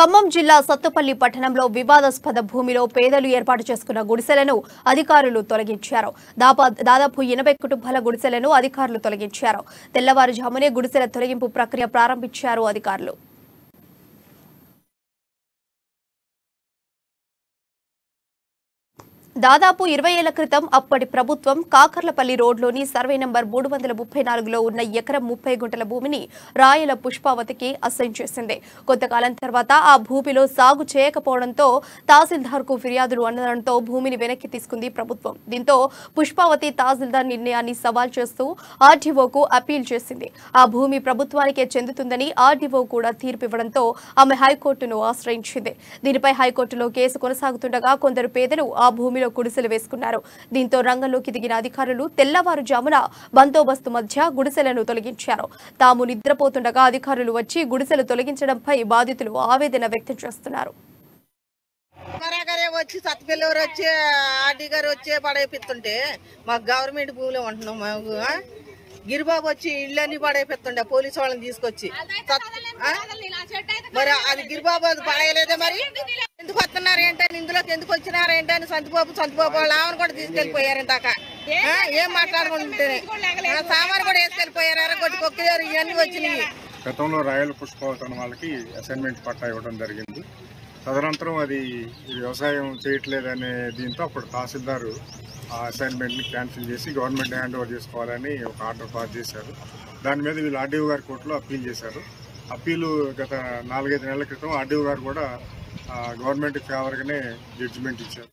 ఖమ్మం జిల్లా సత్తుపల్లి పట్టణంలో వివాదాస్పద భూమిలో పేదలు ఏర్పాటు చేసుకున్న గుడిసెలను అధికారులు తొలగించారు. దాదాపు 80 కుటుంబాల గుడిసెలను అధికారులు తొలగించారు. తెల్లవారుజామునే గుడిసెల తొలగింపు ప్రక్రియ ప్రారంభించారు అధికారులు. దాదాపు 20 ఏళ్ల క్రితం అప్పటి ప్రభుత్వం కాకర్లపల్లి రోడ్లోని సర్వే నంబర్ 334లో ఉన్న ఎకరం 30 గుంటల భూమిని రాయల పుష్పావతికి అసైన్ చేసింది. కొంతకాలం తర్వాత ఆ భూమిలో సాగు చేయకపోవడంతో తహసీల్దార్కు ఫిర్యాదులు అందడంతో భూమిని వెనక్కి తీసుకుంది ప్రభుత్వం. దీంతో పుష్పావతి తహసీల్దార్ నిర్ణయాన్ని సవాల్ చేస్తూ ఆర్డీఓకు అప్పీల్ చేసింది. ఆ భూమి ప్రభుత్వానికే చెందుతుందని ఆర్డీఓ కూడా తీర్పు ఇవ్వడంతో ఆమె హైకోర్టును ఆశ్రయించింది. దీనిపై హైకోర్టులో కేసు కొనసాగుతుండగా కొందరు పేదలు ఆ భూమిలో గుడిసెలు వేసుకున్నారు. దీంతో రంగంలోకి దిగిన అధికారులు తెల్లవారుజామున బందోబస్తు మధ్య గుడిసెలను తొలగించారు. తాము నిద్రపోతుండగా అధికారులు వచ్చి గుడిసెలు తొలగించడంపై బాధితులు ఆవేదన వ్యక్తం చేస్తున్నారు. వచ్చి సత్తుపల్లి వచ్చి ఆర్డీ గారు వచ్చి పడైపిస్తుంటే మాకు గవర్నమెంట్ భూమిలో ఉంటున్నాం. మాకు గిరిబాబు వచ్చి ఇళ్ళని పడైపిస్తుండే పోలీసు వాళ్ళని తీసుకొచ్చి. మరి అది గిరిబాబు అది పడేయలేదే. మరి ఎందుకు వస్తున్నారు ఏంటని, ఇందులోకి ఎందుకు వచ్చినారు ఏంటని సంతబాబు వాళ్ళు ఆమెను కూడా తీసుకెళ్లిపోయారు. ఇందాక ఏం మాట్లాడుకుంటే సామాను కూడా వేసుకెళ్లిపోయారు. కొట్టి కొక్కిలేరు ఇవన్నీ వచ్చినాయి. గతంలో రాయల పుష్పావతి వాళ్ళకి అసైన్మెంట్ పట్టా ఇవ్వడం జరిగింది. తదనంతరం అది వ్యవసాయం చేయట్లేదనే దీంతో అప్పుడు తహసీల్దారు ఆ అసైన్మెంట్ని క్యాన్సిల్ చేసి గవర్నమెంట్ హ్యాండ్ ఓవర్ చేసుకోవాలని ఒక ఆర్డర్ పాస్ చేశారు. దాని మీద వీళ్ళు ఆర్డీఓ గారి కోర్టులో అప్పీల్ చేశారు. అప్పీలు గత 4-5 నెలల క్రితం ఆర్డీఓ గారు కూడా గవర్నమెంట్ ఫేవర్గానే జడ్జిమెంట్ ఇచ్చారు.